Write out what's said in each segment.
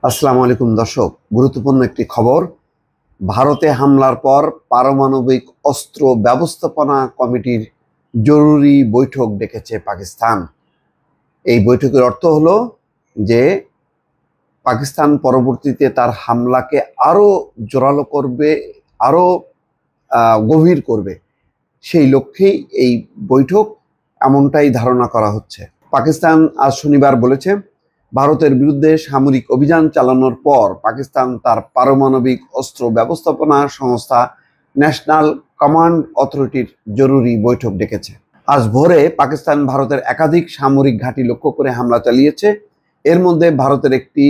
আসসালামু আলাইকুম দর্শক, গুরুত্বপূর্ণ একটি খবর। ভারতে হামলার পর পারমাণবিক অস্ত্র ব্যবস্থাপনা কমিটির জরুরি বৈঠক ডেকেছে পাকিস্তান। এই বৈঠকের অর্থ হলো যে পাকিস্তান পরবর্তীতে তার হামলাকে আরো জোরালো করবে, আরো গভীর করবে। সেই লক্ষ্যেই এই বৈঠক, এমনটাই ধারণা করা হচ্ছে। পাকিস্তান আজ শনিবার বলেছে, ভারতের বিরুদ্ধে সামরিক অভিযান চালানোর পর পাকিস্তান তার পারমাণবিক অস্ত্র ব্যবস্থাপনা সংস্থা ন্যাশনাল কমান্ড অথরিটির জরুরি বৈঠক ডেকেছে। আজ ভোরে পাকিস্তান ভারতের একাধিক সামরিক ঘাঁটি লক্ষ্য করে হামলা চালিয়েছে। এর মধ্যে ভারতের একটি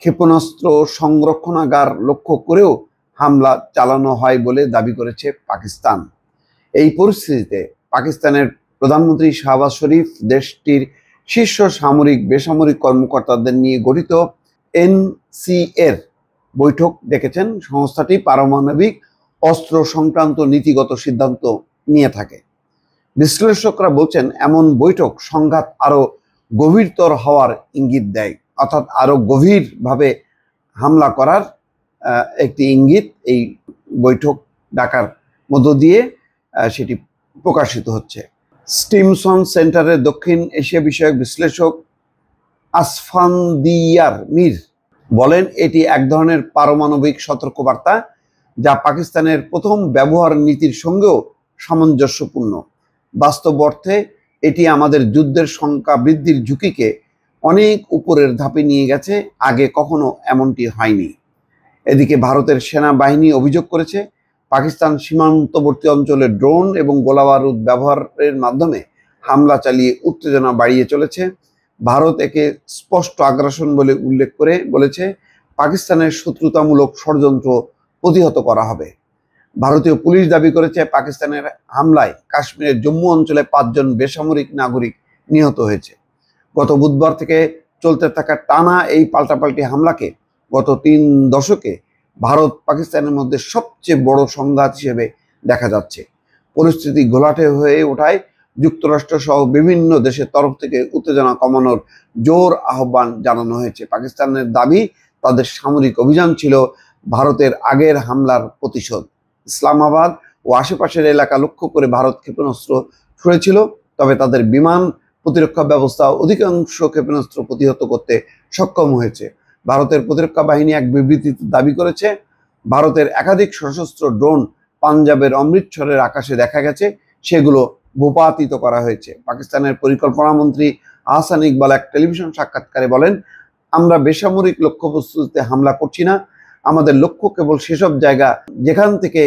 ক্ষেপণাস্ত্র সংরক্ষণাগার লক্ষ্য করেও হামলা চালানো হয় বলে দাবি করেছে পাকিস্তান। এই পরিস্থিতিতে পাকিস্তানের প্রধানমন্ত্রী শাহবাজ শরীফ দেশটির শীর্ষ সামরিক বেসামরিক কর্মকর্তাদের নিয়ে গঠিত এনসিএর বৈঠক ডেকেছেন। সংস্থাটি পারমাণবিক অস্ত্র সংক্রান্ত নীতিগত সিদ্ধান্ত নিয়ে থাকে। বিশ্লেষকরা বলছেন, এমন বৈঠক সংঘাত আরো গভীরতর হওয়ার ইঙ্গিত দেয়, অর্থাৎ আরো গভীরভাবে হামলা করার একটি ইঙ্গিত এই বৈঠক ডাকার মধ্য দিয়ে সেটি প্রকাশিত হচ্ছে। স্টিমসন সেন্টারের দক্ষিণ এশিয়া বিষয়ক বিশ্লেষক আসফান্দিয়ার মীর বলেন, এটি এক ধরনের পারমাণবিক সতর্কবার্তা যা পাকিস্তানের প্রথম ব্যবহার নীতির সঙ্গেও সামঞ্জস্যপূর্ণ। বাস্তব অর্থে এটি আমাদের যুদ্ধের সংখ্যা বৃদ্ধির ঝুঁকিকে অনেক উপরের ধাপে নিয়ে গেছে, আগে কখনো এমনটি হয়নি। এদিকে ভারতের সেনাবাহিনী অভিযোগ করেছে, পাকিস্তান সীমান্তবর্তী অঞ্চলে ড্রোন এবং গোলাবারুদ ব্যবহারের মাধ্যমে হামলা চালিয়ে উত্তেজনা বাড়িয়ে চলেছে। ভারত একে স্পষ্ট আগ্রাসন বলে উল্লেখ করে বলেছে, পাকিস্তানের শত্রুতামূলক ষড়যন্ত্র প্রতিহত করা হবে। ভারতীয় পুলিশ দাবি করেছে, পাকিস্তানের হামলায় কাশ্মীরের জম্মু অঞ্চলে 5 জন বেসামরিক নাগরিক নিহত হয়েছে। গত বুধবার থেকে চলতে থাকা টানা এই পাল্টাপাল্টি হামলাকে গত 3 দশকে ভারত পাকিস্তানের মধ্যে সবচেয়ে বড় সংঘাত হিসেবে দেখা যাচ্ছে। পরিস্থিতি ঘোলাটে হয়ে ওঠায় যুক্তরাষ্ট্র সহ বিভিন্ন দেশের তরফ থেকে উত্তেজনা কমানোর জোর আহ্বান জানানো হয়েছে। পাকিস্তানের দাবি, তাদের সামরিক অভিযান ছিল ভারতের আগের হামলার প্রতিশোধ। ইসলামাবাদ ও আশেপাশের এলাকা লক্ষ্য করে ভারত ক্ষেপণাস্ত্র ছুড়েছিল, তবে তাদের বিমান প্রতিরক্ষা ব্যবস্থা অধিকাংশ ক্ষেপণাস্ত্র প্রতিহত করতে সক্ষম হয়েছে। ভারতের প্রতিরক্ষা বাহিনী এক বিবৃতিতে দাবি করেছে, ভারতের একাধিক সশস্ত্র ড্রোন পাঞ্জাবের অমৃতসরের আকাশে দেখা গেছে, সেগুলো ভূপাতিত করা হয়েছে। পাকিস্তানের পরিকল্পনা মন্ত্রী আহসান ইকবাল এক টেলিভিশন সাক্ষাৎকারে বলেন, আমরা বেসামরিক লক্ষ্যবস্তুতে হামলা করছি না, আমাদের লক্ষ্য কেবল সেসব জায়গা যেখান থেকে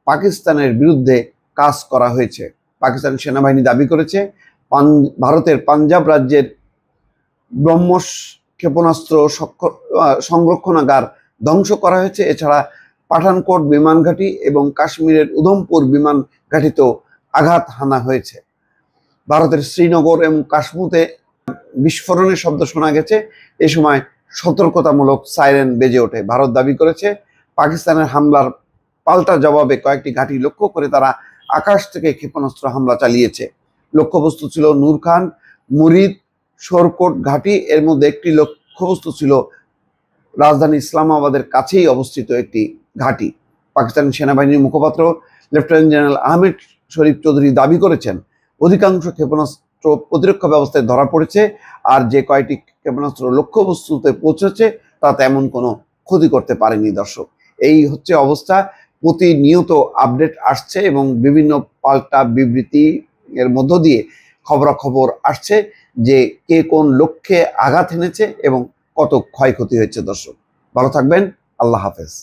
পাকিস্তানের বিরুদ্ধে কাজ করা হয়েছে। পাকিস্তান সেনাবাহিনী দাবি করেছে, ভারতের পাঞ্জাব রাজ্যের ব্রহ্মস ক্ষেপণাস্ত্র সংরক্ষণাগার ধ্বংস করা হয়েছে। এছাড়া পাঠানকোট বিমান ঘাঁটি এবং কাশ্মীরের উধমপুর বিমান ঘাঁটিতেও আঘাত হানা হয়েছে। ভারতের শ্রীনগর এবং কাশ্মীরে বিস্ফোরণের শব্দ শোনা গেছে। এ সময় সতর্কতামূলক সাইরেন বেজে ওঠে। ভারত দাবি করেছে, পাকিস্তানের হামলার পাল্টা জবাবে কয়েকটি ঘাঁটি লক্ষ্য করে তারা আকাশ থেকে ক্ষেপণাস্ত্র হামলা চালিয়েছে। লক্ষ্যবস্তু ছিল নূর খান, মুরিদ, শোরকোট ঘাঁটি। এর মধ্যে একটি লক্ষ্যবস্তু ছিল রাজধানী ইসলামাবাদের কাছেই অবস্থিত একটি ঘাঁটি। পাকিস্তান সেনাবাহিনীর মুখপাত্র লেফটেন্যান্ট জেনারেল আহমেদ শরীফ চৌধুরী দাবি করেছেন, অধিকাংশ ক্ষেপণাস্ত্র প্রতিরক্ষা ব্যবস্থায় ধরা পড়েছে, আর যে কয়টি ক্ষেপণাস্ত্র লক্ষ্যবস্তুতে পৌঁছেছে তা তেমন কোনো ক্ষতি করতে পারেনি। দর্শক, এই হচ্ছে অবস্থা। প্রতিনিয়ত আপডেট আসছে এবং বিভিন্ন পাল্টা বিবৃতি এর মধ্য দিয়ে খবরাখবর আসছে যে কে কোন লক্ষ্যে আঘাত এনেছে এবং কত ক্ষয়ক্ষতি হয়েছে। দর্শক, ভালো থাকবেন। আল্লাহ হাফেজ।